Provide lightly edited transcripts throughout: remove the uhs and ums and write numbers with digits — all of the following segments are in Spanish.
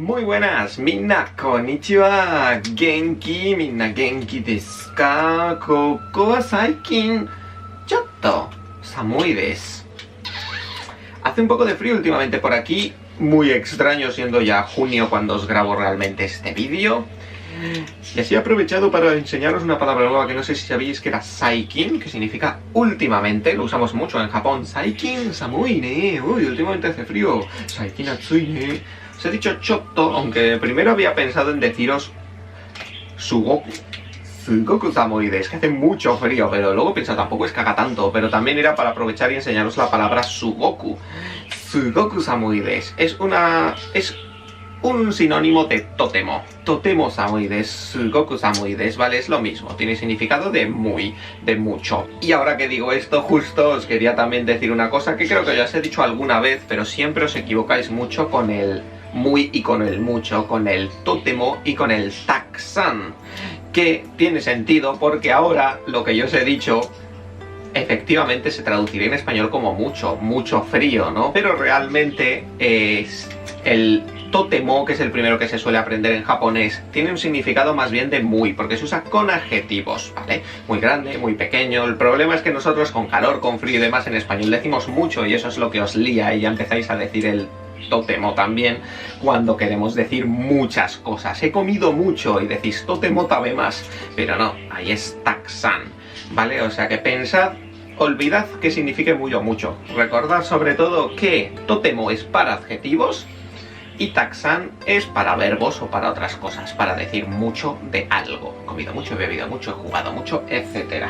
Muy buenas, minna konnichiwa, genki, minna genki desu ka? Koko wa saikin chotto samui desu. Hace un poco de frío últimamente por aquí, muy extraño siendo ya junio cuando os grabo realmente este vídeo. Y así he aprovechado para enseñaros una palabra nueva que no sé si sabéis que era saikin, que significa últimamente, lo usamos mucho en Japón. Saikin samui ne, uy, últimamente hace frío. Saikin atsui ne. Os he dicho chotto, aunque primero había pensado en deciros sugoku. Sugoku samui desu, que hace mucho frío, pero luego he pensado tampoco es que haga tanto, pero también era para aprovechar y enseñaros la palabra sugoku. Sugoku samui desu. Es un sinónimo de totemo. Totemo samui desu, sugoku samui desu, ¿vale? Es lo mismo, tiene significado de muy, de mucho. Y ahora que digo esto, justo os quería también decir una cosa que creo que ya os he dicho alguna vez, pero siempre os equivocáis mucho con el muy y con el mucho, con el totemo y con el takusan, que tiene sentido porque ahora lo que yo os he dicho efectivamente se traduciría en español como mucho, mucho frío, ¿no? Pero realmente es el totemo, que es el primero que se suele aprender en japonés, tiene un significado más bien de muy, porque se usa con adjetivos, ¿vale? Muy grande, muy pequeño. El problema es que nosotros con calor, con frío y demás en español decimos mucho y eso es lo que os lía y ya empezáis a decir el totemo también cuando queremos decir muchas cosas. He comido mucho y decís totemo tabemas, pero no, ahí es takusan, ¿vale? O sea que pensad, olvidad que signifique muy o mucho. Recordad sobre todo que totemo es para adjetivos y takusan es para verbos o para otras cosas, para decir mucho de algo. He comido mucho, he bebido mucho, he jugado mucho, etc.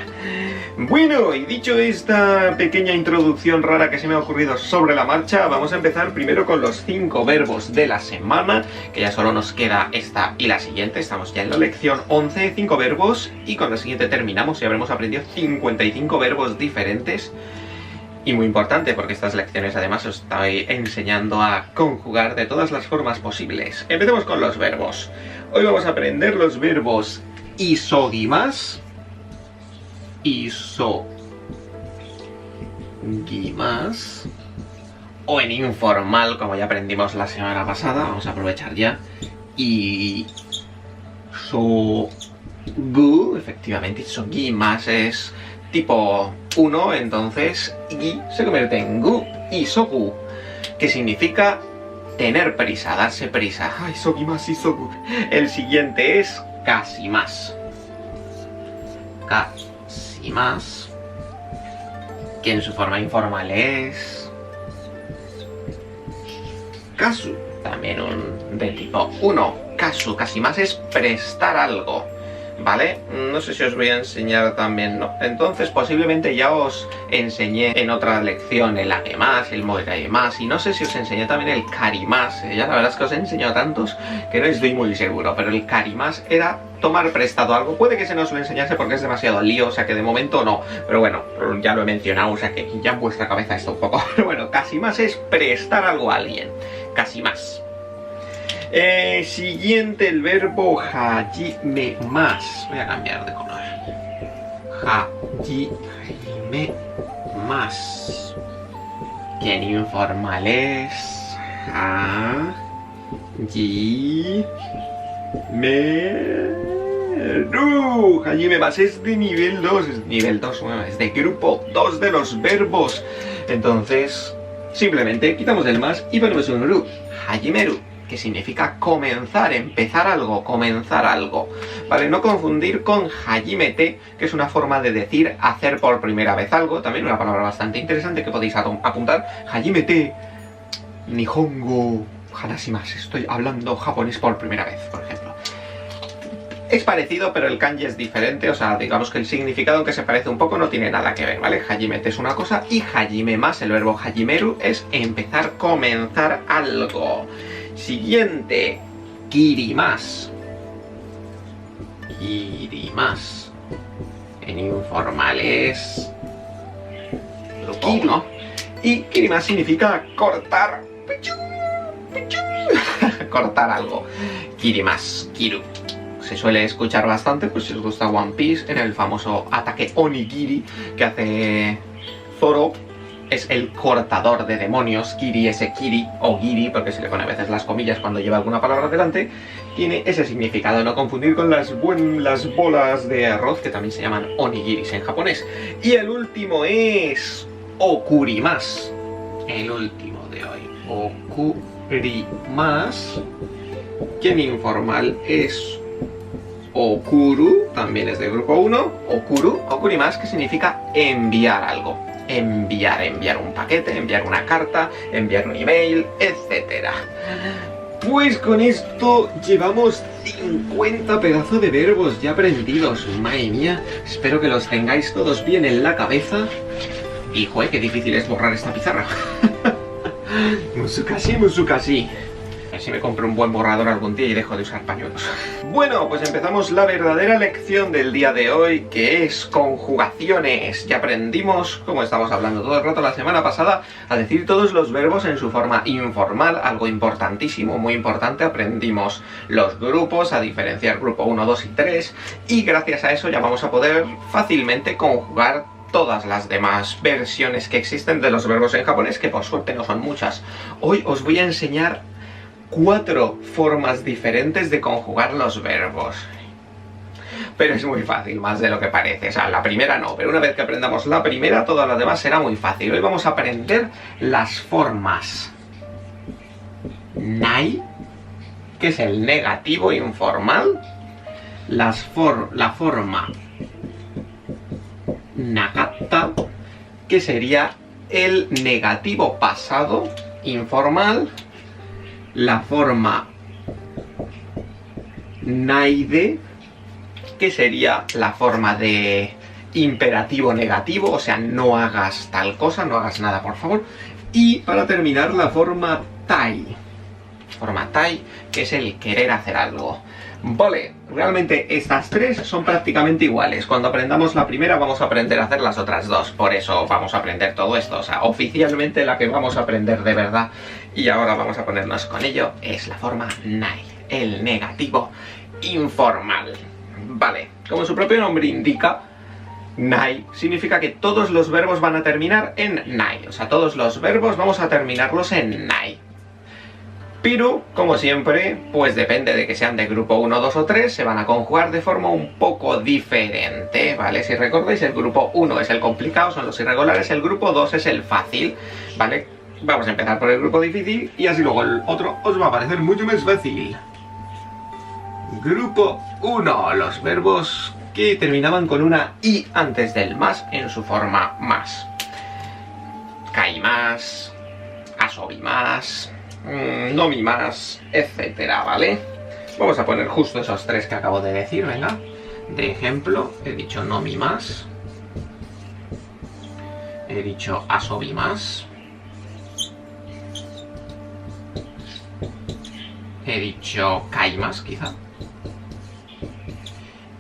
Bueno, y dicho esta pequeña introducción rara que se me ha ocurrido sobre la marcha, vamos a empezar primero con los 5 verbos de la semana, que ya solo nos queda esta y la siguiente. Estamos ya en la lección 11, 5 verbos, y con la siguiente terminamos y habremos aprendido 55 verbos diferentes. Y muy importante, porque estas lecciones además os estoy enseñando a conjugar de todas las formas posibles. Empecemos con los verbos. Hoy vamos a aprender los verbos isogimas, o en informal, como ya aprendimos la semana pasada, vamos a aprovechar ya. Isogu, efectivamente, isogimas es tipo 1, entonces i se convierte en gu, isogu, que significa tener prisa, darse prisa. Ay, isogimas, isogu. El siguiente es casi más. Casi más, que en su forma informal es kasu, también un de tipo 1. Kasu, casi más es prestar algo, ¿vale? No sé si os voy a enseñar también, ¿no? Entonces posiblemente ya os enseñé en otra lección el agemasu, el moegemasu, y no sé si os enseñé también el karimasu. Ya la verdad es que os he enseñado tantos que no estoy muy seguro, pero el karimasu era tomar prestado algo. Puede que se nos lo enseñase porque es demasiado lío, o sea que de momento no, pero bueno, ya lo he mencionado, o sea que ya en vuestra cabeza está un poco. Pero bueno, casi más es prestar algo a alguien, casi más. Siguiente, el verbo hajimemasu. Voy a cambiar de color. Hajimemasu, que en informal es hajimeru. Hajimemasu es de nivel 2. Es nivel 2, bueno, es de grupo 2 de los verbos. Entonces, simplemente quitamos el más y ponemos un ru. Hajimeru, que significa comenzar, empezar algo, comenzar algo, ¿vale? No confundir con hajimete, que es una forma de decir hacer por primera vez algo, también una palabra bastante interesante que podéis apuntar. Hajimete, nihongo hanashimasu, estoy hablando japonés por primera vez, por ejemplo. Es parecido, pero el kanji es diferente, o sea, digamos que el significado, aunque se parece un poco, no tiene nada que ver, ¿vale? Hajimete es una cosa y hajimemasu, el verbo hajimeru, es empezar, comenzar algo. Siguiente, kirimasu. Kirimasu, en informal es grupo 1. Y kirimasu significa cortar. Cortar algo. Kirimasu, kiru. Se suele escuchar bastante, pues si os gusta One Piece, en el famoso ataque Onigiri que hace Zoro es el cortador de demonios. Kiri, ese Kiri, o Giri, porque se le pone a veces las comillas cuando lleva alguna palabra delante, tiene ese significado, no confundir con las bolas de arroz, que también se llaman onigiris en japonés. Y el último es okurimasu. El último de hoy, okurimasu, que en informal es okuru, también es del grupo 1, okurimasu, que significa enviar algo. Enviar un paquete, enviar una carta, enviar un email, etc. Pues con esto llevamos 50 pedazos de verbos ya aprendidos. Madre mía, espero que los tengáis todos bien en la cabeza. Y joder, qué difícil es borrar esta pizarra. Musukasi. A ver si me compro un buen borrador algún día y dejo de usar pañuelos. Bueno, pues empezamos la verdadera lección del día de hoy, que es conjugaciones. Ya aprendimos, como estamos hablando todo el rato la semana pasada, a decir todos los verbos en su forma informal, algo importantísimo, muy importante. Aprendimos los grupos, a diferenciar grupo 1, 2 y 3, y gracias a eso ya vamos a poder fácilmente conjugar todas las demás versiones que existen de los verbos en japonés, que por suerte no son muchas. Hoy os voy a enseñar 4 formas diferentes de conjugar los verbos. Pero es muy fácil, más de lo que parece. O sea, la primera no, pero una vez que aprendamos la primera, todas las demás será muy fácil. Hoy vamos a aprender las formas nai, que es el negativo informal, la forma nakatta, que sería el negativo pasado informal, la forma naide, que sería la forma de imperativo negativo, o sea, no hagas tal cosa, no hagas nada, por favor. Y para terminar, la forma tai, que es el querer hacer algo. Vale, realmente estas 3 son prácticamente iguales. Cuando aprendamos la primera vamos a aprender a hacer las otras 2. Por eso vamos a aprender todo esto. O sea, oficialmente la que vamos a aprender de verdad, y ahora vamos a ponernos con ello, es la forma nai, el negativo informal. Vale, como su propio nombre indica, nai significa que todos los verbos van a terminar en nai. O sea, todos los verbos vamos a terminarlos en nai. Pero, como siempre, pues depende de que sean de grupo 1, 2 o 3, se van a conjugar de forma un poco diferente, ¿vale? Si recordáis, el grupo 1 es el complicado, son los irregulares, el grupo 2 es el fácil, ¿vale? Vamos a empezar por el grupo difícil y así luego el otro os va a parecer mucho más fácil. Grupo 1, los verbos que terminaban con una i antes del más en su forma más. Kaimasu, asobimasu, nomimasu, etcétera, ¿vale? Vamos a poner justo esos 3 que acabo de decir, venga. De ejemplo, he dicho nomimasu, he dicho asobimasu, he dicho kaimasu, quizá.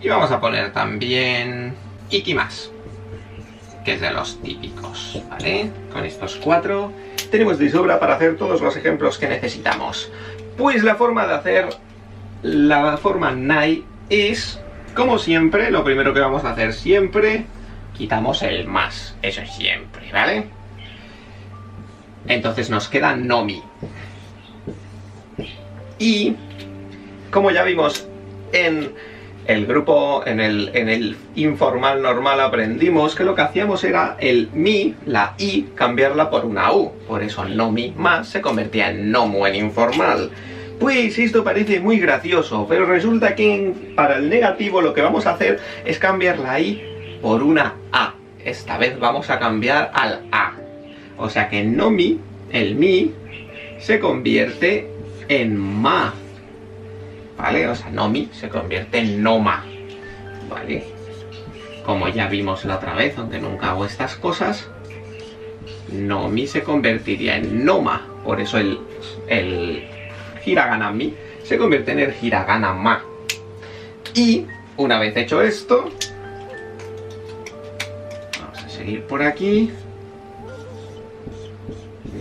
Y vamos a poner también ikimasu, que es de los típicos, ¿vale? Con estos 4 tenemos de sobra para hacer todos los ejemplos que necesitamos. Pues la forma de hacer la forma nai es, como siempre, lo primero que vamos a hacer siempre, quitamos el más, eso es siempre, ¿vale? Entonces nos queda nomi. Y, como ya vimos en el grupo, en el informal normal, aprendimos que lo que hacíamos era el mi, la i, cambiarla por una u. Por eso nomi más se convertía en nomu en informal. Pues esto parece muy gracioso, pero resulta que para el negativo lo que vamos a hacer es cambiar la i por una a. Esta vez vamos a cambiar al a. O sea que nomi, el mi, se convierte en ma. ¿Vale? O sea, nomi se convierte en noma, ¿vale? Como ya vimos la otra vez, aunque nunca hago estas cosas, nomi se convertiría en noma. Por eso el hiragana mi se convierte en el hiragana ma. Y una vez hecho esto, vamos a seguir por aquí.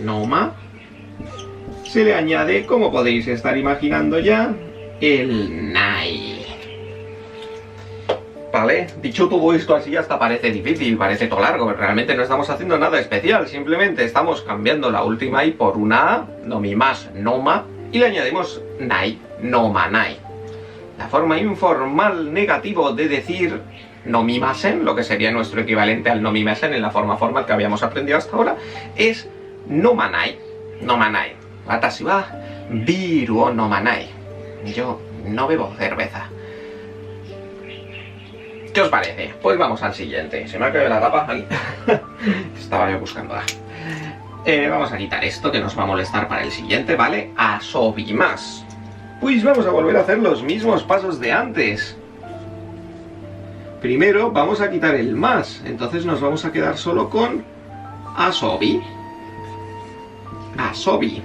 Noma. Se le añade, como podéis estar imaginando ya, el nai. ¿Vale? Dicho todo esto así hasta parece difícil, parece todo largo, pero realmente no estamos haciendo nada especial, simplemente estamos cambiando la última i por una a, nomimas, noma, y le añadimos nai, nomanai. La forma informal negativo de decir nomimasen, lo que sería nuestro equivalente al nomimasen en la forma formal que habíamos aprendido hasta ahora, es nomanai, nomanai. Watashi wa biru o nomanai. Yo no bebo cerveza. ¿Qué os parece? Pues vamos al siguiente. Se me ha caído la tapa aquí. Estaba yo buscándola. Vamos a quitar esto que nos va a molestar para el siguiente, ¿vale? Asobimas. Pues vamos a volver a hacer los mismos pasos de antes. Primero vamos a quitar el más. Entonces nos vamos a quedar solo con asobi. Asobi.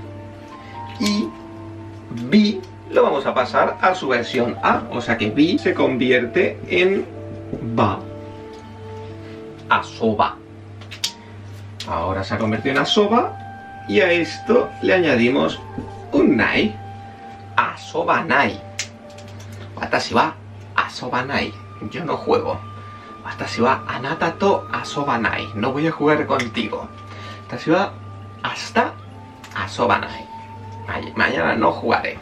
Y bi lo vamos a pasar a su versión a. O sea que bi se convierte en ba. Asoba. Ahora se ha convertido en asoba. Y a esto le añadimos un nai. Asobanai. Watashi wa asobanai. Yo no juego. Watashi wa anata to asobanai. No voy a jugar contigo. Watashi wa hasta asobanai. Mañana no jugaré.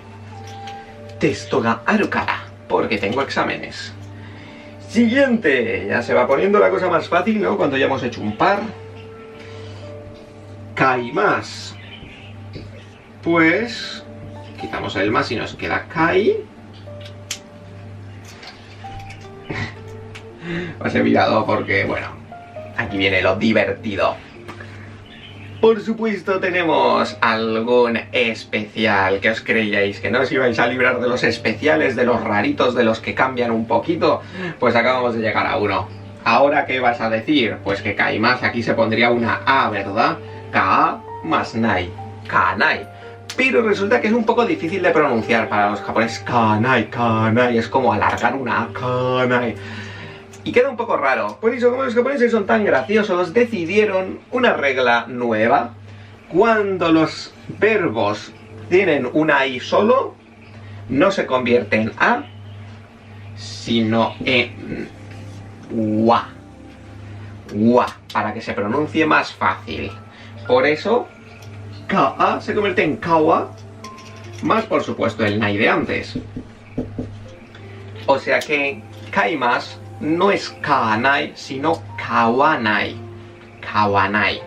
Testo ga aru kara. Porque tengo exámenes. Siguiente. Ya se va poniendo la cosa más fácil, ¿no? Cuando ya hemos hecho un par. Kaimas. Pues quitamos el más y nos queda kai. Os he mirado porque, bueno, aquí viene lo divertido. Por supuesto tenemos algún especial. ¿Qué os creíais? ¿Que no os ibais a librar de los especiales, de los raritos, de los que cambian un poquito? Pues acabamos de llegar a uno. ¿Ahora qué vas a decir? Pues que kaimas aquí se pondría una a, ¿verdad? Ka más nai. Kanai. Pero resulta que es un poco difícil de pronunciar para los japoneses. Kanai, kanai. Es como alargar una a, kanai. Y queda un poco raro. Por eso, como los japoneses son tan graciosos, decidieron una regla nueva. Cuando los verbos tienen una i solo, no se convierte en a, sino en wa. Wa, para que se pronuncie más fácil. Por eso, ka se convierte en kawa, más por supuesto el nai de antes. O sea que kaimas no es kanai, sino kawanai. Kawanai.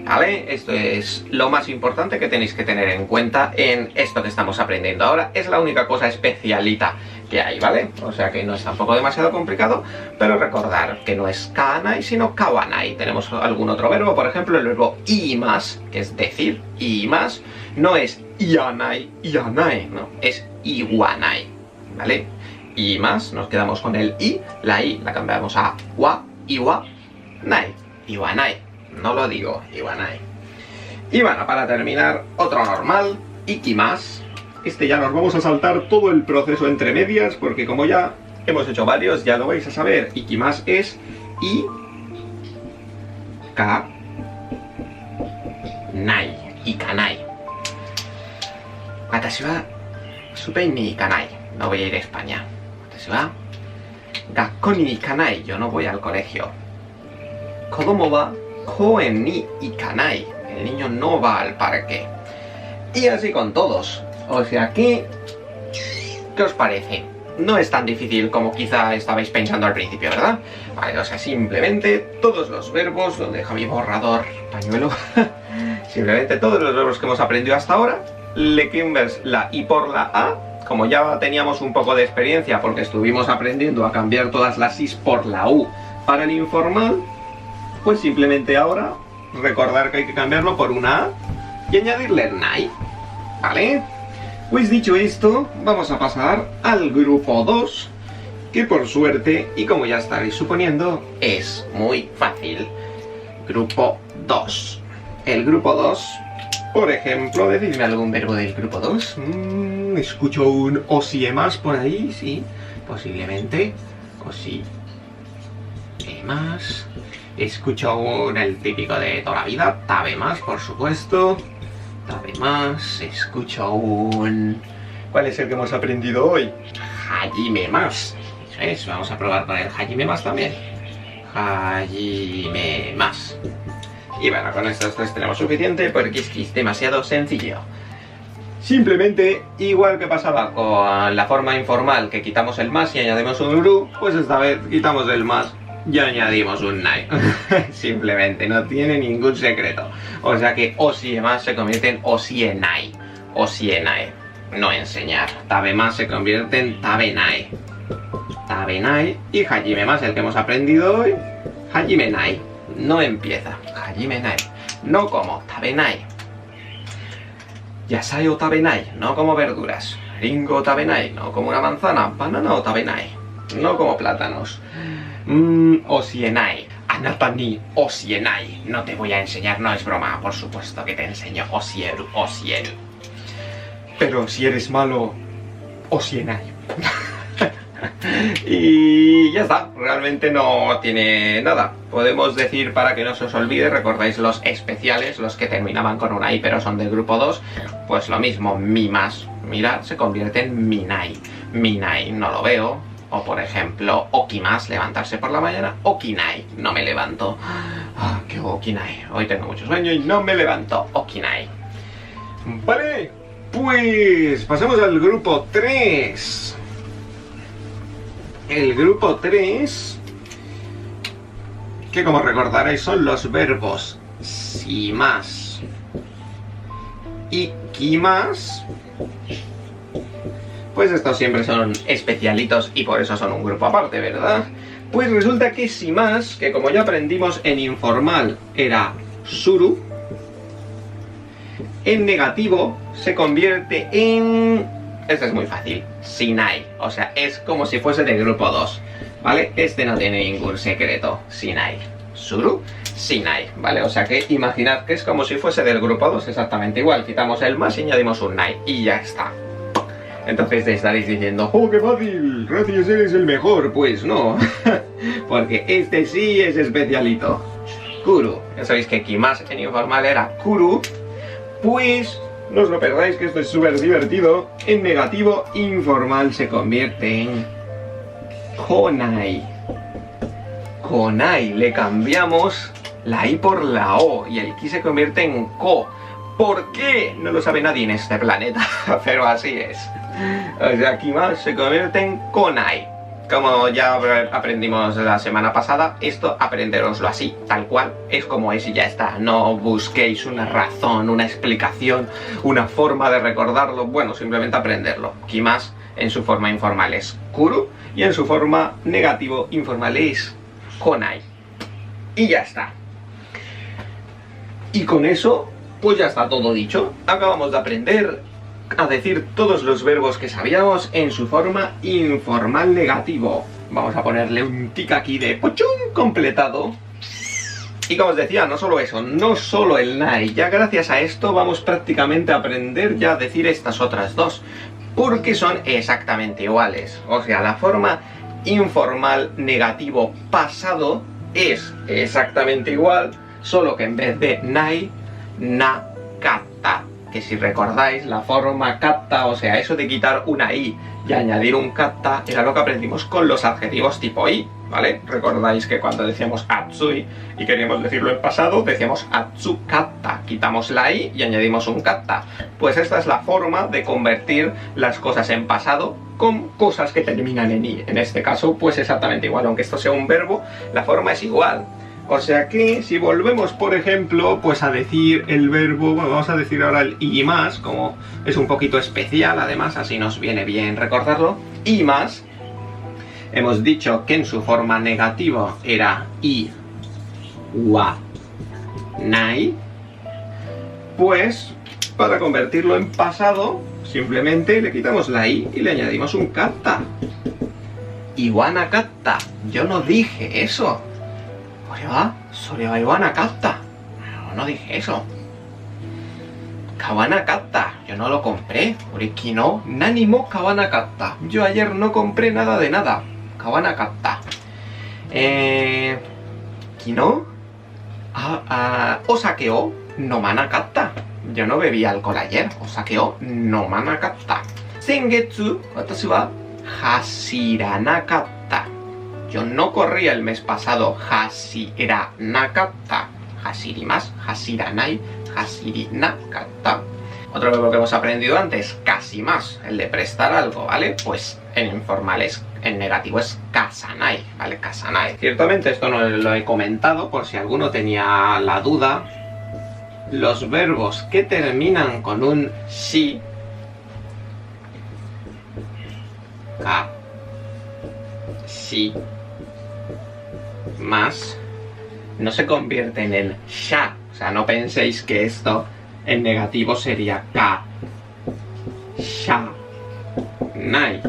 ¿Vale? Esto es lo más importante que tenéis que tener en cuenta en esto que estamos aprendiendo ahora. Es la única cosa especialita que hay, ¿vale? O sea que no es tampoco demasiado complicado, pero recordar que no es kanai, sino kawanai. Tenemos algún otro verbo, por ejemplo, el verbo imas, que es decir, imas, no es ianai, ianae, no, es iwanai, ¿vale? Imas, nos quedamos con el i, la i la cambiamos a wa, iwa, nai, iwanai. No lo digo, iwanai. Y bueno, para terminar, otro normal, ikimas. Este ya nos vamos a saltar todo el proceso entre medias, porque como ya hemos hecho varios, ya lo vais a saber. Ikimas es i, ka, nai, ikanai. Watashi wa Supen ni ikanai. No voy a ir a España. Watashi wa Gakko ni ikanai. Yo no voy al colegio. Kodomo wa koen ni ikanai. El niño no va al parque. Y así con todos. O sea que, ¿qué os parece? No es tan difícil como quizá estabais pensando al principio, ¿verdad? Vale, o sea, simplemente todos los verbos, donde deja mi borrador, pañuelo, simplemente todos los verbos que hemos aprendido hasta ahora, le cambias la i por la a, como ya teníamos un poco de experiencia porque estuvimos aprendiendo a cambiar todas las is por la u para el informal, pues simplemente ahora recordar que hay que cambiarlo por una a y añadirle el nai, ¿vale? Pues dicho esto, vamos a pasar al grupo 2, que por suerte, y como ya estaréis suponiendo, es muy fácil. Grupo 2. El grupo 2, por ejemplo, decidme algún verbo del grupo 2. Escucho un osiemas por ahí, sí, posiblemente. Osiemas. Escucho el típico de toda la vida, tabemas, por supuesto. Además, escucho un... ¿Cuál es el que hemos aprendido hoy? Hajime más. ¿Ves? Vamos a probar con el hajime más también. Hajime más. Y bueno, con estos tres tenemos suficiente porque es que es demasiado sencillo. Simplemente, igual que pasaba con la forma informal, que quitamos el más y añadimos un uru, pues esta vez quitamos el más y añadimos un nai. Simplemente, no tiene ningún secreto. O sea que osie más se convierte en osie nai. Osie nai. No enseñar. Tabe más se convierte en tabe nai. Tabe nai. Y hajime más, el que hemos aprendido hoy, hajime nai. No empieza. Hajime nai. No como tabe nai. Yasai o tabenai, no como verduras. Ringo o tabenai, no como una manzana. Banana o tabenai, no como plátanos. Osienai, anata ni osienai. No te voy a enseñar, no es broma, por supuesto que te enseño. Osieru, osieru. Pero si eres malo, osienai. Y ya está, realmente no tiene nada. Podemos decir, para que no se os olvide, recordáis los especiales, los que terminaban con una I pero son del grupo 2, pues lo mismo, mi más, mirad, se convierte en minai. Minai, no lo veo. O por ejemplo, okimas, levantarse por la mañana, okinai, no me levanto. ¿Qué okinai? Hoy tengo mucho sueño y no me levanto, okinai. Vale, pues pasamos al grupo 3. El grupo 3, que como recordaréis son los verbos shimas y kimas. Pues estos siempre son especialitos y por eso son un grupo aparte, ¿verdad? Pues resulta que shimas, que como ya aprendimos en informal era suru, en negativo se convierte en... Este es muy fácil, Sinai, o sea, es como si fuese del grupo 2, ¿vale? Este no tiene ningún secreto, Sinai. Suru, Sinai, ¿vale? O sea que imaginad que es como si fuese del grupo 2, exactamente igual. Quitamos el más y añadimos un nai, y ya está. Entonces te estaréis diciendo, ¡oh, qué fácil! Gracias, eres el mejor. Pues no, porque este sí es especialito. Kuru, ya sabéis que kimas en informal era kuru, pues... No os lo perdáis, que esto es súper divertido. En negativo informal se convierte en konai. Konai, le cambiamos la i por la o y el ki se convierte en ko. ¿Por qué? No lo sabe nadie en este planeta, pero así es. O sea, kimas se convierte en konai. Como ya aprendimos la semana pasada, esto aprenderoslo así, tal cual, es como es y ya está. No busquéis una razón, una explicación, una forma de recordarlo. Bueno, simplemente aprenderlo. Kimas en su forma informal es kuru y en su forma negativo informal es konai. Y ya está. Y con eso, pues ya está todo dicho. Acabamos de aprender a decir todos los verbos que sabíamos en su forma informal negativo. Vamos a ponerle un tic aquí de pochum completado. Y como os decía, no solo eso, no solo el nai. Ya gracias a esto vamos prácticamente a aprender ya a decir estas otras dos, porque son exactamente iguales. O sea, la forma informal negativo pasado es exactamente igual, solo que en vez de nai, na, kata. Que si recordáis, la forma kata, o sea, eso de quitar una i y añadir un kata, era lo que aprendimos con los adjetivos tipo i, ¿vale? Recordáis que cuando decíamos atsui y queríamos decirlo en pasado, decíamos atsukata, quitamos la i y añadimos un kata. Pues esta es la forma de convertir las cosas en pasado con cosas que terminan en i. En este caso, pues exactamente igual, aunque esto sea un verbo, la forma es igual. O sea que si volvemos, por ejemplo, pues a decir el verbo, bueno, vamos a decir ahora el i más, como es un poquito especial, además así nos viene bien recordarlo. I más, hemos dicho que en su forma negativa era i, wa, nai, pues para convertirlo en pasado, simplemente le quitamos la i y le añadimos un kata. Iwana kata, yo no dije eso. No dije eso. Kawanakatta, yo no lo compré. Oriki no nani mo kawanakatta. Yo ayer no compré nada de nada. Kawanakatta. Kino osake o nomanakatta. Yo no bebí alcohol ayer. Osake o nomanakatta. Sengetsu, watashi wa hasiranakatta. Yo no corrí el mes pasado. Hashira nakatta. Hashirimasu, hashiranai, hashiri nakatta. Otro verbo que hemos aprendido antes, kashimasu, el de prestar algo, ¿vale? Pues en informal en negativo es kasanai, ¿vale? Kasanai. Ciertamente esto no lo he comentado por si alguno tenía la duda. Los verbos que terminan con un shi, ka, shi, más, no se convierten en sha. O sea, no penséis que esto en negativo sería ka, sha, nai.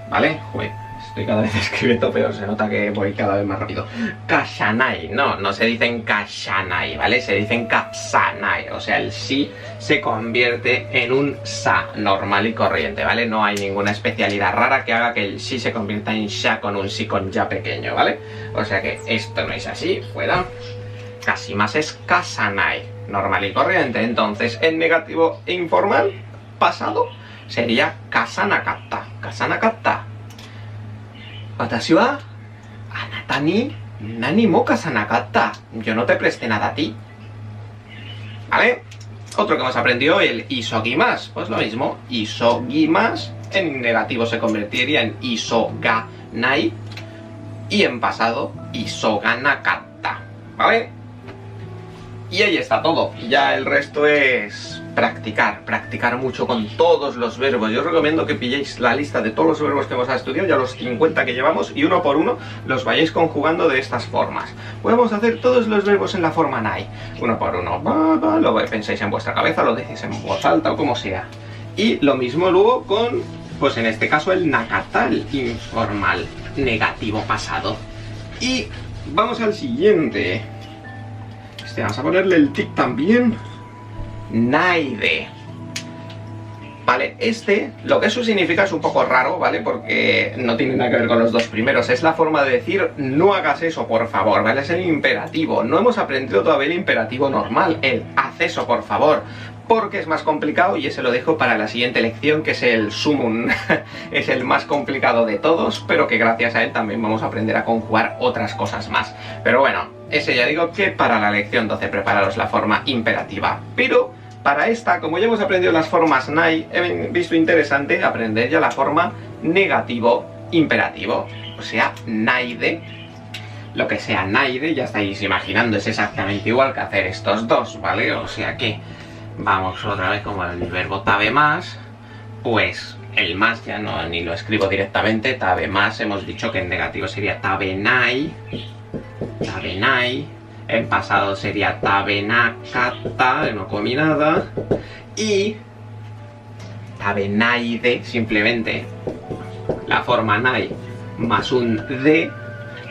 ¿Vale? Joder, estoy cada vez escribiendo peor, se nota que voy cada vez más rápido. Kashanai, no se dicen kashanai, ¿vale? Se dicen kasanai, o sea, el si se convierte en un sa normal y corriente, ¿vale? No hay ninguna especialidad rara que haga que el si se convierta en sha con un si con ya pequeño, ¿vale? O sea que esto no es así, fuera. Casi más es kasanai, normal y corriente. Entonces, en negativo e informal, pasado, sería kasanakatta. Kasanakatta. Watashi wa anata ni nani mo kasanakatta. Yo no te presté nada a ti. ¿Vale? Otro que hemos aprendido, el isogimasu. Pues lo mismo, isogimasu en negativo se convertiría en isoganai y en pasado isoganakatta. ¿Vale? Y ahí está todo. Ya el resto es practicar mucho con todos los verbos. Yo os recomiendo que pilléis la lista de todos los verbos que hemos estudiado, ya los 50 que llevamos, y uno por uno los vayáis conjugando de estas formas. Podemos hacer todos los verbos en la forma nai, uno por uno. Lo pensáis en vuestra cabeza, lo decís en voz alta o como sea. Y lo mismo luego con, pues en este caso, el nakatta, el informal, negativo pasado. Y vamos al siguiente. Vamos a ponerle el tic también. Naide. Vale, lo que eso significa es un poco raro, ¿vale? Porque no tiene nada que ver con los dos primeros. Es la forma de decir no hagas eso, por favor, ¿vale? Es el imperativo. No hemos aprendido todavía el imperativo normal, el haz eso, por favor, porque es más complicado y ese lo dejo para la siguiente lección, que es el sumum. Es el más complicado de todos, pero que gracias a él también vamos a aprender a conjugar otras cosas más. Pero bueno, ese ya digo que para la lección 12 prepararos la forma imperativa. Pero para esta, como ya hemos aprendido las formas nai, he visto interesante aprender ya la forma negativo imperativo. O sea, naide. Lo que sea naide, ya estáis imaginando, es exactamente igual que hacer estos dos, ¿vale? O sea que vamos otra vez como el verbo tabe más, pues el más ya no ni lo escribo directamente, tabe más, hemos dicho que en negativo sería tabenai, tabenai, en pasado sería tabenakatta, no comí nada, y tabenaide, simplemente la forma nai más un de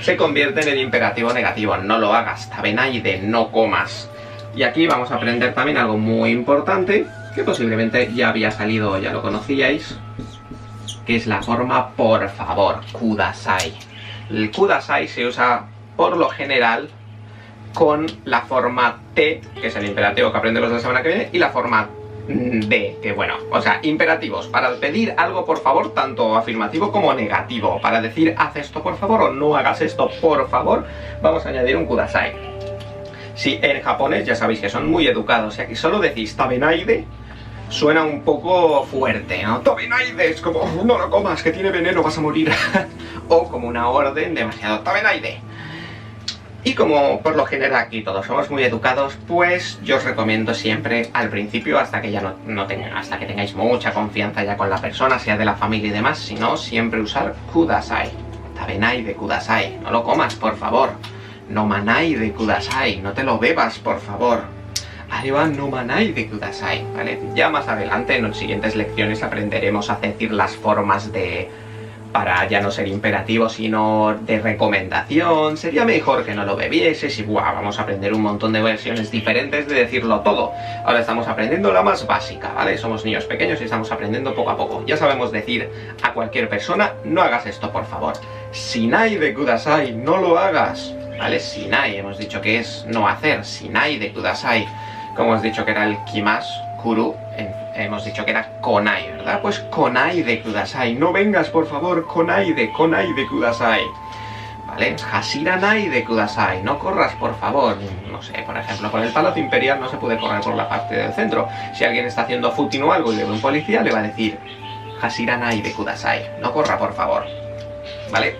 se convierte en el imperativo negativo, no lo hagas, tabenaide, no comas. Y aquí vamos a aprender también algo muy importante, que posiblemente ya había salido o ya lo conocíais, que es la forma por favor, kudasai. El kudasai se usa por lo general con la forma te, que es el imperativo que aprendemos la semana que viene, y la forma de, que bueno, o sea, imperativos para pedir algo por favor, tanto afirmativo como negativo. Para decir haz esto por favor o no hagas esto por favor, vamos a añadir un kudasai. Si en japonés ya sabéis que son muy educados, y aquí solo decís tabenaide, suena un poco fuerte, ¿no? Tabenaide es como no lo comas, que tiene veneno, vas a morir. O como una orden demasiado tabenaide. Y como por lo general aquí todos somos muy educados, pues yo os recomiendo siempre al principio, hasta que ya hasta que tengáis mucha confianza ya con la persona, sea de la familia y demás, si no, siempre usar kudasai. Tabenaide kudasai, no lo comas, por favor. No manai de kudasai, no te lo bebas, por favor. Arriba no manai de kudasai, ¿vale? Ya más adelante, en las siguientes lecciones, aprenderemos a decir las formas de para ya no ser imperativo, sino de recomendación. Sería mejor que no lo bebieses y vamos a aprender un montón de versiones diferentes de decirlo todo. Ahora estamos aprendiendo la más básica, ¿vale? Somos niños pequeños y estamos aprendiendo poco a poco. Ya sabemos decir a cualquier persona, no hagas esto, por favor. Shinai de kudasai, no lo hagas, ¿vale? Shinai, hemos dicho que es no hacer. Shinai de kudasai, como hemos dicho que era el kimasu, kuru, hemos dicho que era konai, ¿verdad? Pues konai de kudasai, no vengas por favor, konai de kudasai. ¿vale? Hashiranai de kudasai, no corras por favor. No sé, por ejemplo, por el Palacio Imperial no se puede correr por la parte del centro. Si alguien está haciendo footing o algo y le ve un policía, le va a decir Hashiranai de kudasai, no corra por favor, ¿vale?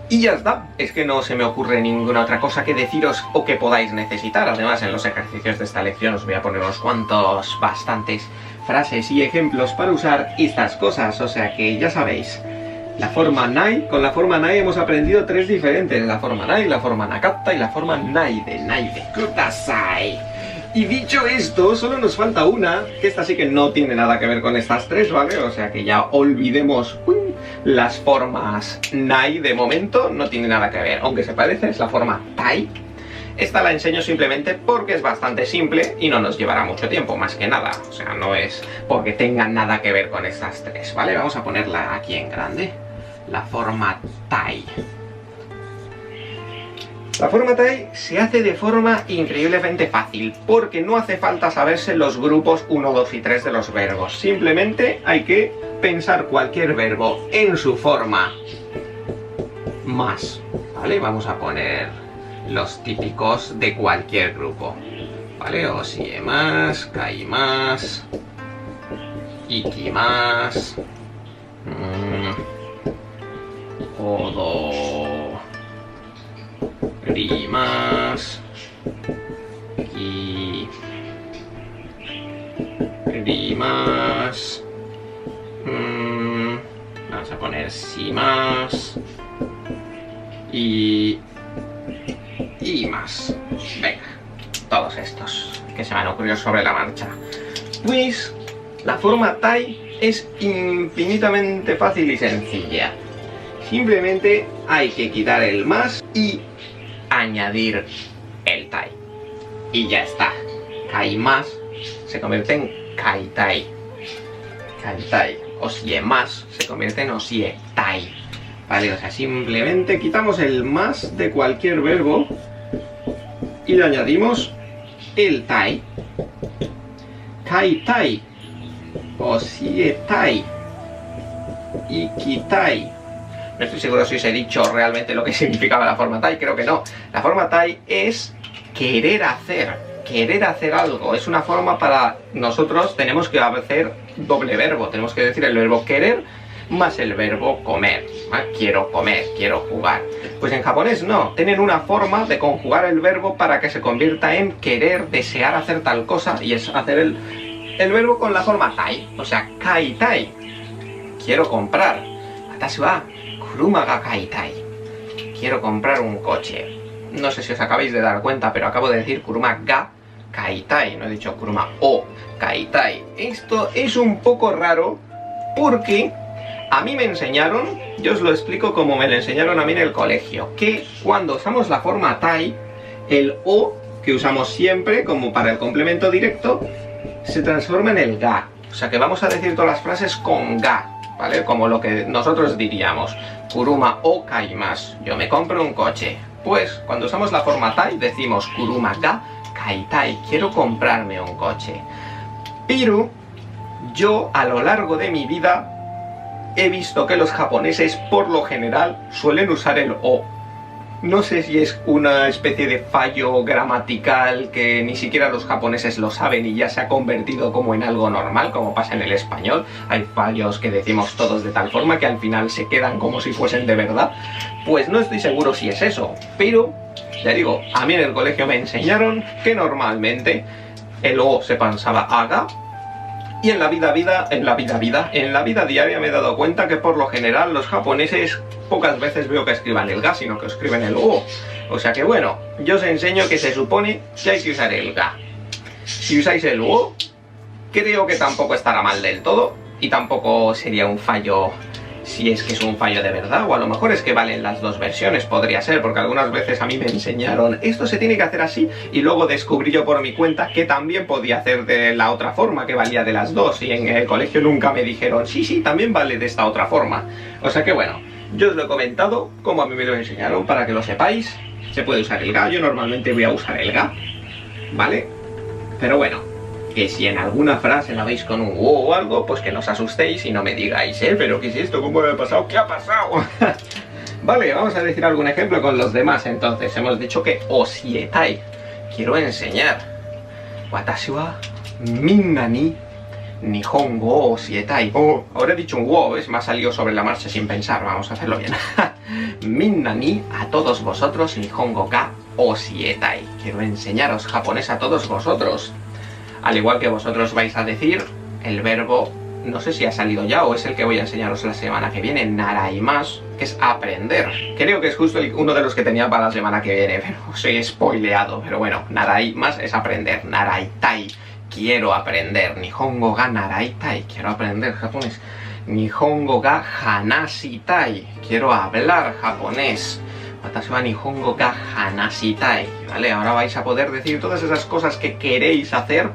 Y ya está, es que no se me ocurre ninguna otra cosa que deciros o que podáis necesitar. Además, en los ejercicios de esta lección os voy a poner unos cuantos, bastantes frases y ejemplos para usar estas cosas, o sea que ya sabéis. La forma nai, con la forma nai hemos aprendido 3 diferentes, la forma nai, la forma nakata y la forma nai de kudasai. Y dicho esto, solo nos falta una, que esta sí que no tiene nada que ver con estas 3, ¿vale? O sea que ya olvidemos las formas nai de momento, no tiene nada que ver, aunque se parece, es la forma tai. Esta la enseño simplemente porque es bastante simple y no nos llevará mucho tiempo, más que nada. O sea, no es porque tengan nada que ver con estas 3, ¿vale? Vamos a ponerla aquí en grande. La forma tai. La forma tai se hace de forma increíblemente fácil, porque no hace falta saberse los grupos 1, 2 y 3 de los verbos. Simplemente hay que pensar cualquier verbo en su forma más, ¿vale? Vamos a poner los típicos de cualquier grupo, ¿vale? Osiemas, kaimas, ikimas, odo, rimas, y rimas, vamos a poner simas y más. Venga, todos estos que se me han ocurrido sobre la marcha. Pues la forma tai es infinitamente fácil y sencilla. Simplemente hay que quitar el más y añadir el tai. Y ya está. Kai más se convierte en kaitai. Kaitai. Osie más se convierte en osie tai. Vale, o sea, simplemente quitamos el más de cualquier verbo y le añadimos el tai. Kaitai, osietai, ikitai. No estoy seguro si os he dicho realmente lo que significaba la forma tai, creo que no. La forma tai es querer hacer algo. Es una forma para nosotros, tenemos que hacer doble verbo, tenemos que decir el verbo querer más el verbo comer. Quiero comer, quiero jugar. Pues en japonés no, tienen una forma de conjugar el verbo para que se convierta en querer, desear hacer tal cosa, y es hacer el verbo con la forma tai, o sea, kaitai. Quiero comprar. Watashi wa kuruma ga kaitai. Quiero comprar un coche. No sé si os acabáis de dar cuenta, pero acabo de decir kuruma ga kaitai, no he dicho kuruma o kaitai. Esto es un poco raro porque a mí me enseñaron, yo os lo explico como me lo enseñaron a mí en el colegio, que cuando usamos la forma tai, el o que usamos siempre como para el complemento directo se transforma en el ga. O sea que vamos a decir todas las frases con ga, ¿vale? Como lo que nosotros diríamos, kuruma o kaimasu, yo me compro un coche. Pues cuando usamos la forma tai decimos kuruma ga kaitai, quiero comprarme un coche. Pero yo a lo largo de mi vida he visto que los japoneses por lo general suelen usar el o. No sé si es una especie de fallo gramatical que ni siquiera los japoneses lo saben y ya se ha convertido como en algo normal, como pasa en el español. Hay fallos que decimos todos de tal forma que al final se quedan como si fuesen de verdad. Pues no estoy seguro si es eso, pero ya digo, a mí en el colegio me enseñaron que normalmente el o se pensaba haga. Y en la vida diaria me he dado cuenta que por lo general los japoneses pocas veces veo que escriban el ga, sino que escriben el o. O sea que bueno, yo os enseño que se supone que hay que usar el ga. Si usáis el o, creo que tampoco estará mal del todo y tampoco sería un fallo si es que es un fallo de verdad, o a lo mejor es que valen las dos versiones, podría ser, porque algunas veces a mí me enseñaron esto se tiene que hacer así y luego descubrí yo por mi cuenta que también podía hacer de la otra forma, que valía de las dos, y en el colegio nunca me dijeron sí, también vale de esta otra forma. O sea que bueno, yo os lo he comentado como a mí me lo enseñaron para que lo sepáis. Se puede usar el ga, yo normalmente voy a usar el ga, ¿vale? Pero bueno, que si en alguna frase la veis con un o algo, pues que no os asustéis y no me digáis, pero ¿qué es esto? ¿Cómo me ha pasado? ¿Qué ha pasado? Vale, vamos a decir algún ejemplo con los demás entonces. Hemos dicho que osietai, quiero enseñar. Watashi wa minna ni Nihongo osietai. Oh, ahora he dicho un wo, ¿ves? Me ha salido sobre la marcha sin pensar. Vamos a hacerlo bien. Minna ni, a todos vosotros, Nihongo ga osietai. Quiero enseñaros japonés a todos vosotros. Al igual que vosotros vais a decir, el verbo, no sé si ha salido ya o es el que voy a enseñaros la semana que viene, naraimasu, que es aprender. Creo que es justo uno de los que tenía para la semana que viene, pero os he spoileado. Pero bueno, naraimasu es aprender, naraitai, quiero aprender. Nihongo ga naraitai, quiero aprender japonés. Nihongo ga hanashitai, quiero hablar japonés. Watashi wa Nihongo ga hanashitai. Vale, ahora vais a poder decir todas esas cosas que queréis hacer,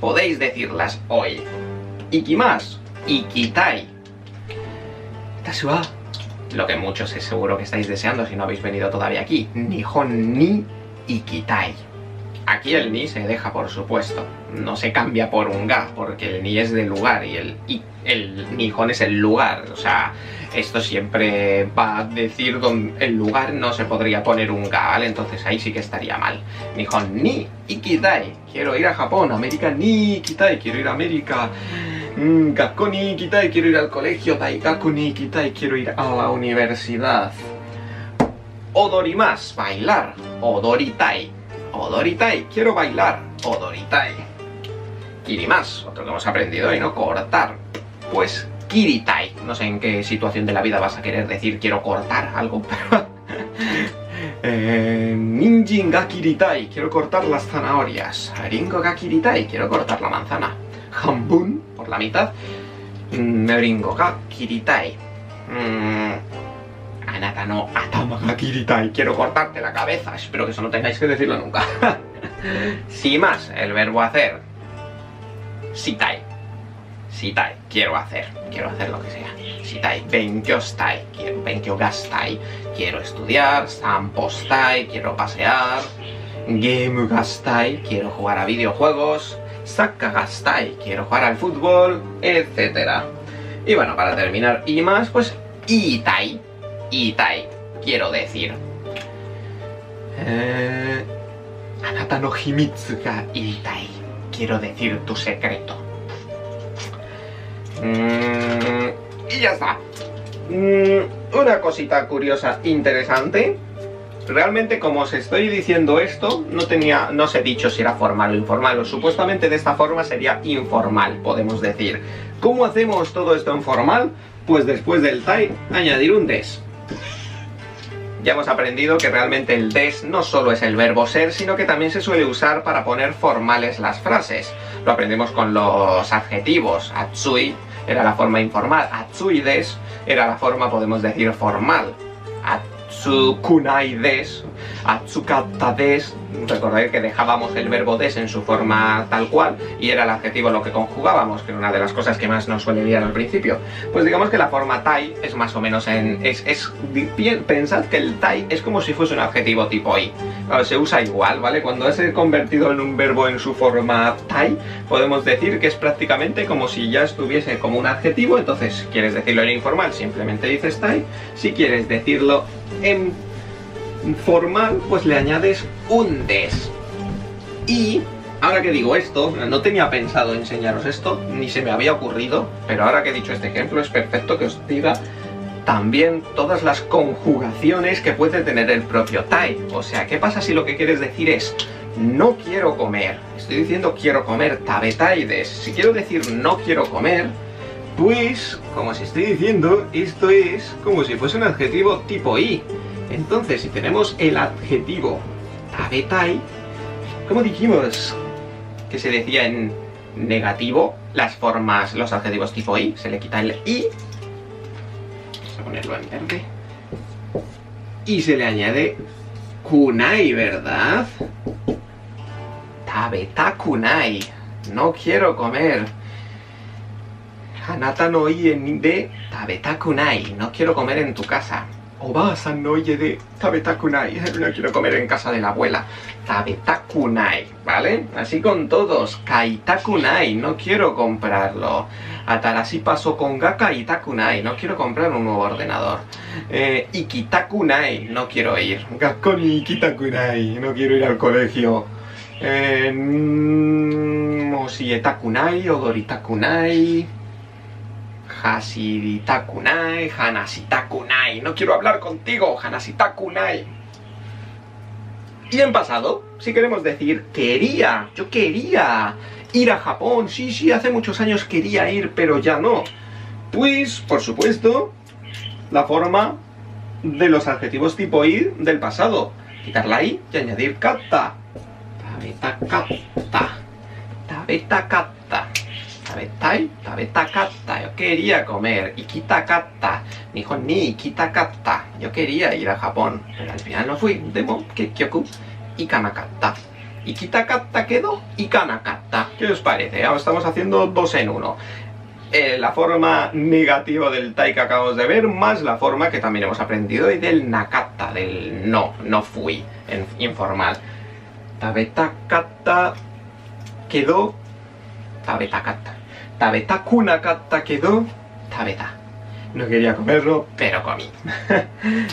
podéis decirlas hoy. Ikimasu, ikitai. Watashi wa, lo que muchos es seguro que estáis deseando si no habéis venido todavía aquí, Nihon ni ikitai. Aquí el ni se deja, por supuesto, no se cambia por un ga, porque el ni es del lugar y el Nihon es el lugar. O sea, esto siempre va a decir donde el lugar no se podría poner un ga, ¿vale? Entonces ahí sí que estaría mal. Nihon ni ikitai, quiero ir a Japón. América ni ikitai, quiero ir a América. Gakko ni ikitai, quiero ir al colegio. Daigaku ni ikitai, quiero ir a la universidad. Odorimasu, bailar. Odoritai. Odoritai, quiero bailar. Odoritai. Kirimasu, otro que hemos aprendido hoy, ¿no? Cortar. Pues kiritai. No sé en qué situación de la vida vas a querer decir quiero cortar algo, pero... Ninjin ga kiritai, quiero cortar las zanahorias. Ringo ga kiritai, quiero cortar la manzana. Hanbun, por la mitad. Ringo ga kiritai. Anata no atama ga kiritai, quiero cortarte la cabeza. Espero que eso no tengáis que decirlo nunca. Shimasu, el verbo hacer. Shitai. Shitai, quiero hacer lo que sea. Shitai, benkyou shitai, benkyou ga shitai, quiero estudiar. Sanpo shitai, quiero pasear. Game ga shitai, quiero jugar a videojuegos. Sakka ga shitai, quiero jugar al fútbol, etc. Y bueno, para terminar y más, pues itai. Itai, quiero decir. Anata no himitsu ga itai, quiero decir tu secreto. Y ya está. Una cosita curiosa, interesante. Realmente, como os estoy diciendo esto, no os he dicho si era formal o informal, o supuestamente de esta forma sería informal, podemos decir. ¿Cómo hacemos todo esto en formal? Pues después del tai, añadir un des. Ya hemos aprendido que realmente el des no solo es el verbo ser, sino que también se suele usar para poner formales las frases. Lo aprendemos con los adjetivos. Atsui era la forma informal, atsui des era la forma, podemos decir, formal. Atsukunai des, atsukatta des. Recordad que dejábamos el verbo des en su forma tal cual y era el adjetivo lo que conjugábamos, que era una de las cosas que más nos suele liar al principio. Pues digamos que la forma tai es más o menos pensad que el tai es como si fuese un adjetivo tipo i. Se usa igual, ¿vale? Cuando es convertido en un verbo en su forma tai, podemos decir que es prácticamente como si ya estuviese como un adjetivo. Entonces, ¿quieres decirlo en informal? Simplemente dices tai. Si quieres decirlo en formal, pues le añades un des. Y ahora que digo esto, no tenía pensado enseñaros esto, ni se me había ocurrido, pero ahora que he dicho este ejemplo es perfecto que os diga también todas las conjugaciones que puede tener el propio tai. O sea, ¿qué pasa si lo que quieres decir es no quiero comer? Estoy diciendo quiero comer, tabetai des. Si quiero decir no quiero comer, pues, como os estoy diciendo, esto es como si fuese un adjetivo tipo i. Entonces, si tenemos el adjetivo tabetai, como dijimos que se decía en negativo, las formas, los adjetivos tipo i, se le quita el i, vamos a ponerlo en verde, y se le añade kunai, ¿verdad? Tabetakunai, no quiero comer. Hanata no ie de tabetakunai, no quiero comer en tu casa. Oba-san no oye de tabetakunai. No quiero comer en casa de la abuela. Tabetakunai, ¿vale? Así con todos. Kaitakunai, no quiero comprarlo. Atarasi paso con ga kaitakunai, no quiero comprar un nuevo ordenador. Ikitakunai, no quiero ir. Gakko ni ikitakunai, no quiero ir al colegio. Moshietakunai, odoritakunai. Hashiritakunai, hanashitakunai. No quiero hablar contigo, hanashitakunai. Y en pasado, si queremos decir quería, yo quería ir a Japón. Sí, hace muchos años quería ir, pero ya no. Pues, por supuesto, la forma de los adjetivos tipo ir del pasado. Quitar la i y añadir katta. Tabetakatta. Tabetakatta. Tabetai, tabetakatta, yo quería comer. Ikitakatta, nihon ni ikitakatta, yo quería ir a Japón, pero al final no fui. Demo, kekyoku, ikanakatta. Ikitakatta quedó, ikanakatta. ¿Qué os parece? Ahora estamos haciendo dos en uno. La forma negativa del tai que acabamos de ver, más la forma que también hemos aprendido hoy del nakatta, del no fui, en informal. Tabetakatta quedó, tabetakatta. Tabetakunakatta quedó, tabeta. No quería comerlo, pero comí.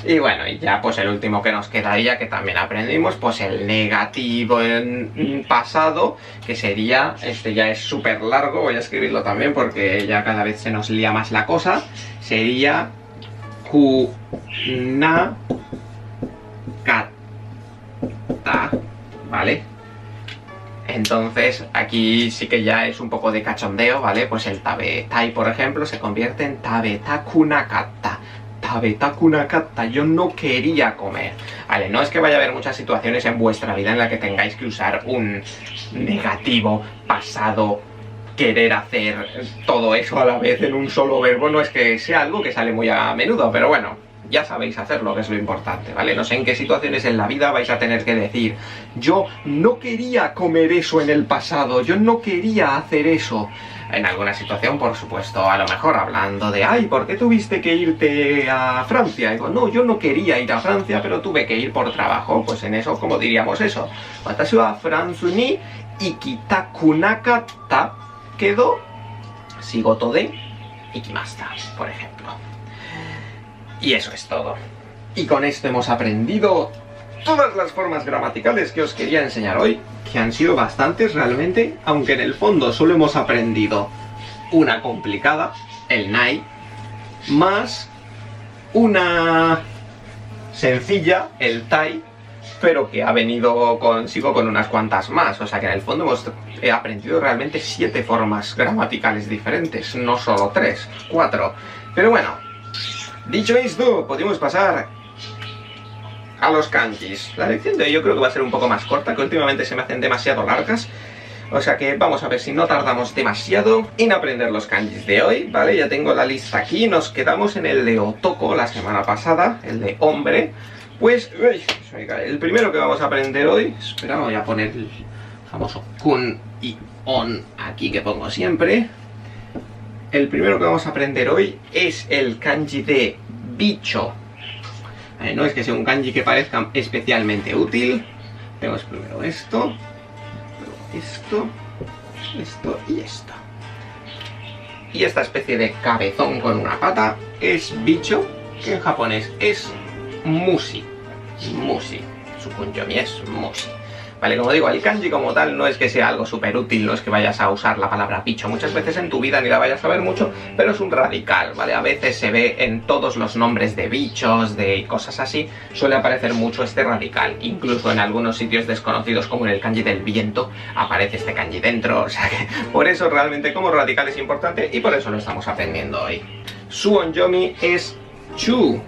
Y bueno, y ya pues el último que nos quedaría, que también aprendimos, pues el negativo en pasado, que sería, este ya es súper largo, voy a escribirlo también porque ya cada vez se nos lía más la cosa, sería kunakatta, ¿vale? Entonces, aquí sí que ya es un poco de cachondeo, ¿vale? Pues el tabetai, por ejemplo, se convierte en tabetakunakatta. Tabetakunakatta, yo no quería comer. Vale, no es que vaya a haber muchas situaciones en vuestra vida en la que tengáis que usar un negativo pasado, querer hacer todo eso a la vez en un solo verbo. No es que sea algo que sale muy a menudo, pero bueno, ya sabéis hacerlo, que es lo importante, ¿vale? No sé en qué situaciones en la vida vais a tener que decir yo no quería comer eso en el pasado, yo no quería hacer eso. En alguna situación, por supuesto, a lo mejor hablando de ay, ¿por qué tuviste que irte a Francia? Digo, no, yo no quería ir a Francia, pero tuve que ir por trabajo. Pues en eso, ¿cómo diríamos eso? Watashi wa Franzu ni ikitakunakatta quedó shigoto de ikimashita, por ejemplo. Y eso es todo. Y con esto hemos aprendido todas las formas gramaticales que os quería enseñar hoy, que han sido bastantes realmente, aunque en el fondo solo hemos aprendido una complicada, el nai, más una sencilla, el tai, pero que ha venido consigo con unas cuantas más. O sea que en el fondo hemos aprendido realmente 7 formas gramaticales diferentes, no solo 3, 4. Pero bueno, dicho esto, podemos pasar a los kanjis. La lección de hoy yo creo que va a ser un poco más corta, que últimamente se me hacen demasiado largas. O sea que vamos a ver si no tardamos demasiado en aprender los kanjis de hoy, ¿vale? Ya tengo la lista aquí, nos quedamos en el de otoko la semana pasada, el de hombre. Pues, oiga, el primero que vamos a aprender hoy, espera, voy a poner el famoso kun y on aquí que pongo siempre. El primero que vamos a aprender hoy es el kanji de bicho. No es que sea un kanji que parezca especialmente útil. Tenemos primero esto, luego esto y esto. Y esta especie de cabezón con una pata es bicho, que en japonés es mushi. Mushi. Su kunyomi es mushi. Vale, como digo, el kanji como tal no es que sea algo súper útil, no es que vayas a usar la palabra bicho muchas veces en tu vida ni la vayas a ver mucho, pero es un radical, ¿vale? A veces se ve en todos los nombres de bichos, de cosas así, suele aparecer mucho este radical. Incluso en algunos sitios desconocidos, como en el kanji del viento, aparece este kanji dentro, o sea que por eso realmente como radical es importante y por eso lo estamos aprendiendo hoy. Su onyomi es chu.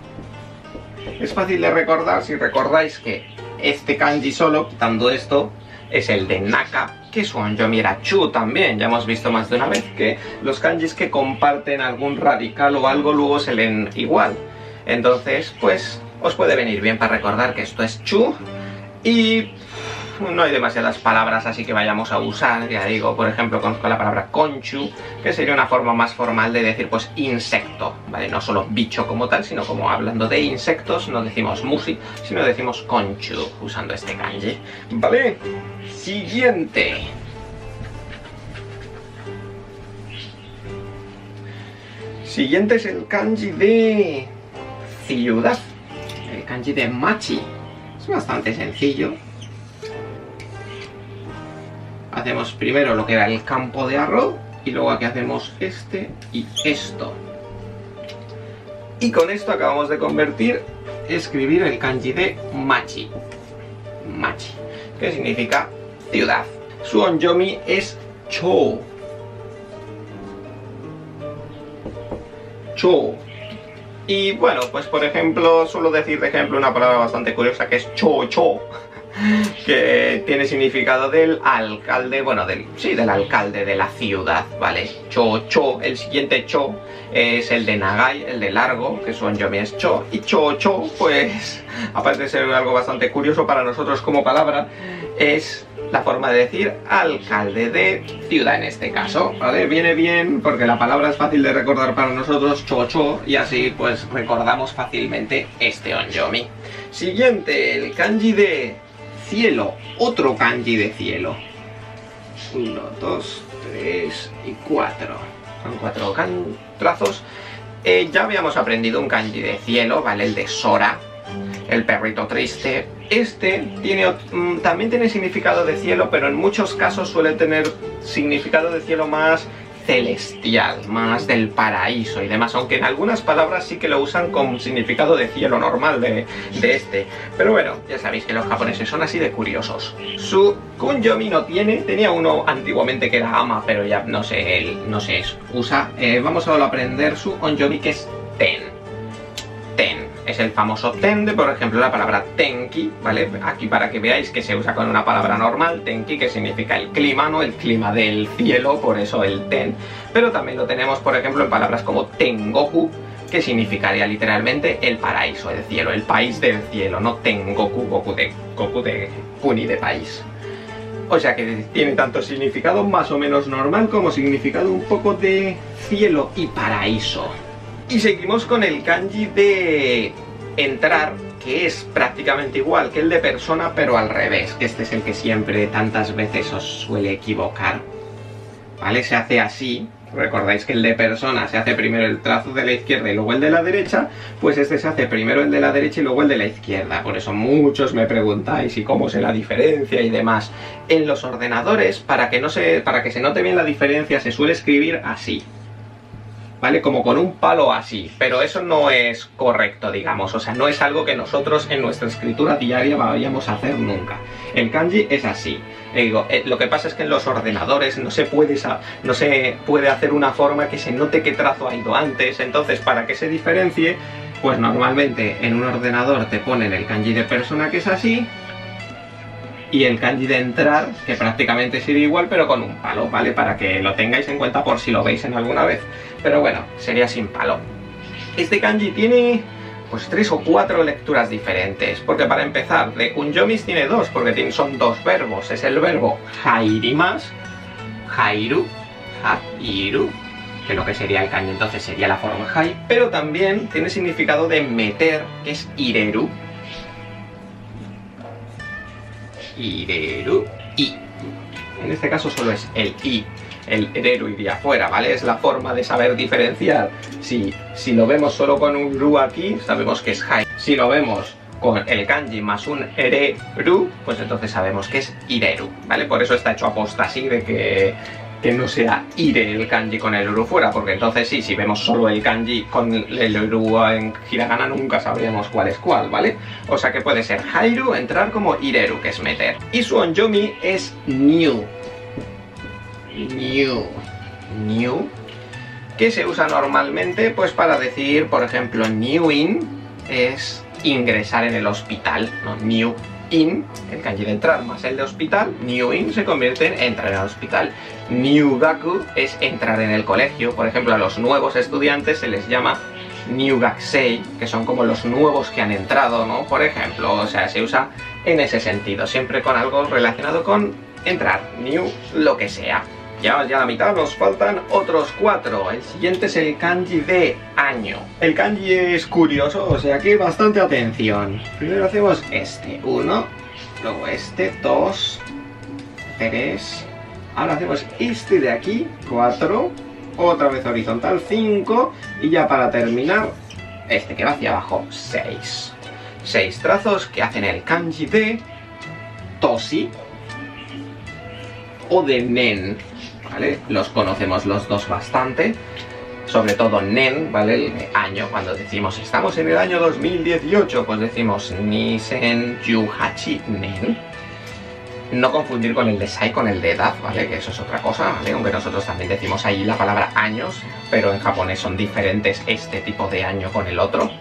Es fácil de recordar si recordáis que este kanji solo, quitando esto, es el de naka, que su onyomi era chu también. Ya hemos visto más de una vez que los kanjis que comparten algún radical o algo luego se leen igual. Entonces, pues, os puede venir bien para recordar que esto es chu. Y no hay demasiadas palabras así que vayamos a usar. Ya digo, por ejemplo, conozco la palabra conchu, que sería una forma más formal de decir pues insecto, ¿vale? No solo bicho como tal, sino como hablando de insectos, no decimos musi, sino decimos conchu, usando este kanji, ¿vale? Siguiente. Siguiente es el kanji de ciudad, el kanji de machi. Es bastante sencillo. Hacemos primero lo que era el campo de arroz y luego aquí hacemos este y esto. Y con esto acabamos de escribir el kanji de machi. Machi, que significa ciudad. Su onyomi es chou. Chou. Y bueno, pues por ejemplo, suelo decir de ejemplo una palabra bastante curiosa que es cho, que tiene significado del alcalde, bueno, del alcalde de la ciudad, ¿vale? Cho, el siguiente cho es el de nagai, el de largo, que su onyomi es cho, y cho, pues, aparte de ser algo bastante curioso para nosotros como palabra, es la forma de decir alcalde de ciudad en este caso, ¿vale? Viene bien porque la palabra es fácil de recordar para nosotros, cho, y así pues recordamos fácilmente este onyomi. Siguiente, el kanji de cielo, otro kanji de cielo. 1, 2, 3 y 4. Son 4 trazos. Ya habíamos aprendido un kanji de cielo, ¿vale? El de Sora, el perrito triste. Este también tiene significado de cielo, pero en muchos casos suele tener significado de cielo más celestial, más del paraíso y demás, aunque en algunas palabras sí que lo usan con significado de cielo normal de este. Pero bueno, ya sabéis que los japoneses son así de curiosos. Su kunyomi tenía uno antiguamente que era ama, pero ya no se usa. Vamos solo a aprender su onyomi, que es ten. Es el famoso ten de, por ejemplo, la palabra tenki, ¿vale? Aquí para que veáis que se usa con una palabra normal, tenki, que significa el clima, ¿no? El clima del cielo, por eso el ten. Pero también lo tenemos, por ejemplo, en palabras como tengoku, que significaría literalmente el paraíso del cielo, el país del cielo, no tengoku, Goku de Kuni de país. O sea que tiene tanto significado más o menos normal como significado un poco de cielo y paraíso. Y seguimos con el kanji de entrar, que es prácticamente igual que el de persona, pero al revés, que este es el que siempre tantas veces os suele equivocar, ¿vale? Se hace así, recordáis que el de persona se hace primero el trazo de la izquierda y luego el de la derecha, pues este se hace primero el de la derecha y luego el de la izquierda. Por eso muchos me preguntáis y cómo sé la diferencia y demás. En los ordenadores, para que se note bien la diferencia, se suele escribir así, ¿vale? Como con un palo así, pero eso no es correcto, digamos, o sea, no es algo que nosotros en nuestra escritura diaria vayamos a hacer nunca. El kanji es así. Lo que pasa es que en los ordenadores no se puede hacer una forma que se note qué trazo ha ido antes, entonces para que se diferencie, pues normalmente en un ordenador te ponen el kanji de persona, que es así, y el kanji de entrar, que prácticamente sería igual pero con un palo, ¿vale? Para que lo tengáis en cuenta por si lo veis en alguna vez. Pero bueno, sería sin palo. Este kanji tiene pues 3 o 4 lecturas diferentes, porque para empezar, de kunyomis tiene 2, porque son 2 verbos. Es el verbo hairimas, hairu, que lo que sería el kanji entonces sería la forma hai, pero también tiene significado de meter, que es ireru. Ireru, i. En este caso solo es el i, el ireru iría afuera, ¿vale? Es la forma de saber diferenciar. Si lo vemos solo con un ru aquí, sabemos que es hai. Si lo vemos con el kanji más un ereru, pues entonces sabemos que es ireru, ¿vale? Por eso está hecho aposta así, de que no sea ire el kanji con el uru fuera, porque entonces sí, si vemos solo el kanji con el uru en hiragana nunca sabríamos cuál es cuál, ¿vale? O sea que puede ser hairu, entrar, como ireru, que es meter. Y su onyomi es new, que se usa normalmente pues para decir, por ejemplo, new in es ingresar en el hospital, ¿no? New in, el kanji de entrar más el de hospital, new in se convierte en entrar en el hospital. New gaku es entrar en el colegio. Por ejemplo, a los nuevos estudiantes se les llama new gakusei, que son como los nuevos que han entrado, ¿no? Por ejemplo, o sea, se usa en ese sentido, siempre con algo relacionado con entrar, new, lo que sea. Ya la mitad, nos faltan otros 4. El siguiente es el kanji de año. El kanji es curioso, o sea que bastante atención. Primero hacemos este, 1, luego este, 2, 3. Ahora hacemos este de aquí, 4, otra vez horizontal, 5, y ya para terminar, este que va hacia abajo, 6. 6 trazos que hacen el kanji de toshi o de nen, ¿vale? Los conocemos los dos bastante, sobre todo nen, ¿vale? El año, cuando decimos estamos en el año 2018, pues decimos Nisen Yuhachi Nen. No confundir con el de sai, con el de edad, ¿vale? Que eso es otra cosa, ¿vale? Aunque nosotros también decimos ahí la palabra años, pero en japonés son diferentes este tipo de año con el otro.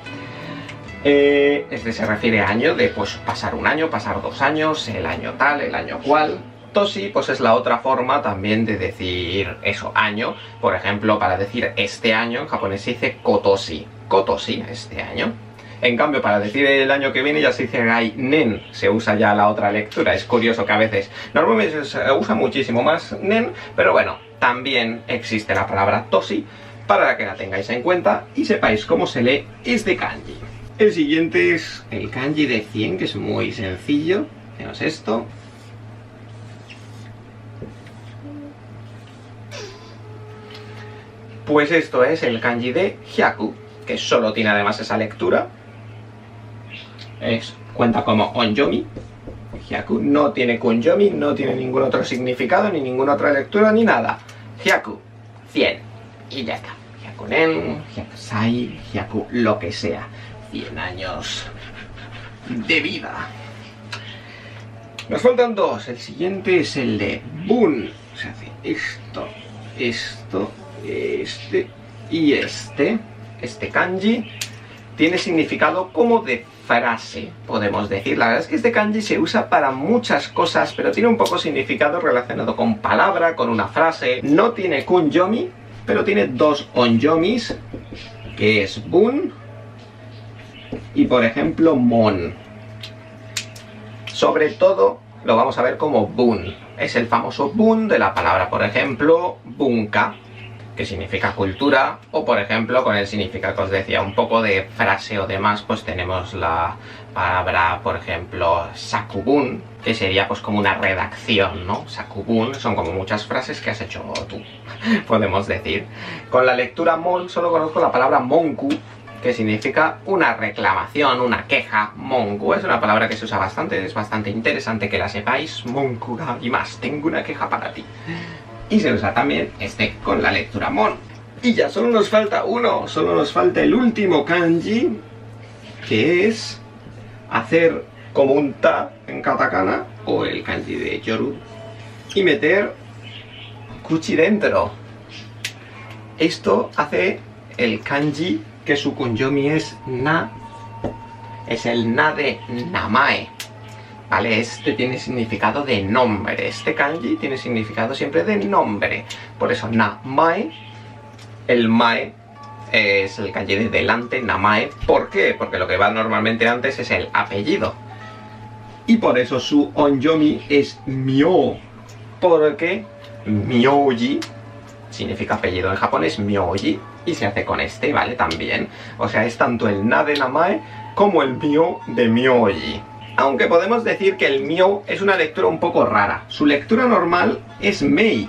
Este se refiere a año de pues pasar un año, pasar 2 años, el año tal, el año cual. Toshi pues es la otra forma también de decir eso, año. Por ejemplo, para decir este año en japonés se dice kotoshi, kotoshi, este año. En cambio, para decir el año que viene ya se dice gai nen, se usa ya la otra lectura. Es curioso que a veces, normalmente se usa muchísimo más nen, pero bueno, también existe la palabra toshi para que la tengáis en cuenta y sepáis cómo se lee este kanji. El siguiente es el kanji de 100, que es muy sencillo. Hacemos esto. Pues esto es el kanji de hyaku, que solo tiene además esa lectura. Cuenta como onyomi. Hyaku no tiene kunyomi, no tiene ningún otro significado, ni ninguna otra lectura, ni nada. Hyaku, 100. Y ya está. Hyaku nen, hyaku sai, hyaku lo que sea. 100 años de vida. Nos faltan 2. El siguiente es el de bun. Se hace esto, esto, este y este. Este kanji tiene significado como de frase, podemos decir. La verdad es que este kanji se usa para muchas cosas, pero tiene un poco significado relacionado con palabra, con una frase. No tiene kunyomi, pero tiene 2 onyomis, que es bun y, por ejemplo, mon. Sobre todo lo vamos a ver como bun. Es el famoso bun de la palabra, por ejemplo, bunka, que significa cultura, o por ejemplo, con el significado que os decía, un poco de frase o demás, pues tenemos la palabra, por ejemplo, sakubun, que sería pues como una redacción, ¿no? Sakubun son como muchas frases que has hecho tú, podemos decir. Con la lectura mon solo conozco la palabra monku, que significa una reclamación, una queja. Monku es una palabra que se usa bastante, es bastante interesante que la sepáis. Monku ga arimasu, tengo una queja para ti. Y se usa también este con la lectura mon. Y ya solo nos falta uno, solo nos falta el último kanji, que es hacer como un ta en katakana, o el kanji de yoru, y meter kuchi dentro. Esto hace el kanji que su kunyomi es na, es el na de namae. ¿Vale? Este tiene significado de nombre. Este kanji tiene significado siempre de nombre. Por eso, namae, el mae es el kanji de delante, namae. ¿Por qué? Porque lo que va normalmente antes es el apellido. Y por eso su onyomi es myo. Porque myoji significa apellido en japonés, myoji. Y se hace con este, ¿vale? También. O sea, es tanto el na de namae como el myo de myoji. Aunque podemos decir que el myo es una lectura un poco rara. Su lectura normal es mei.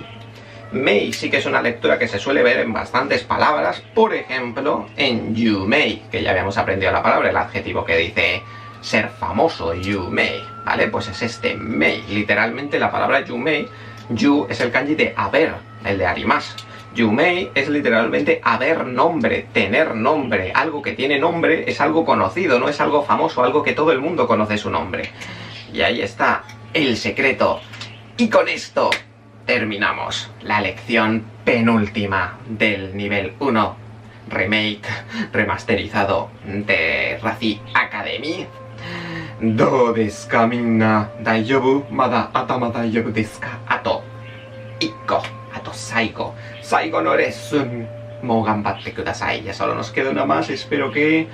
Mei sí que es una lectura que se suele ver en bastantes palabras. Por ejemplo, en yumei, que ya habíamos aprendido la palabra, el adjetivo que dice ser famoso, yumei, ¿vale? Pues es este mei. Literalmente la palabra yumei, yu es el kanji de haber, el de arimasu. Yumei es literalmente haber nombre, tener nombre. Algo que tiene nombre es algo conocido, no es algo famoso, algo que todo el mundo conoce su nombre. Y ahí está el secreto. Y con esto terminamos la lección penúltima del nivel 1 remake remasterizado de Razi Academy. Do desu ka minna daijoubu? Mada atama daijoubu desu ka? Ato ikko. Ato saigo. Saigo no resun. Mo ganbatte kudasai. Ya solo nos queda una más. Espero que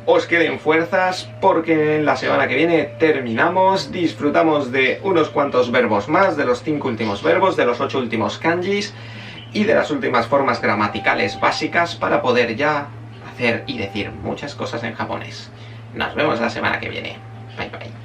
os queden fuerzas porque la semana que viene terminamos, disfrutamos de unos cuantos verbos más, de los 5 últimos verbos, de los 8 últimos kanjis y de las últimas formas gramaticales básicas para poder ya hacer y decir muchas cosas en japonés. Nos vemos la semana que viene. Bye bye.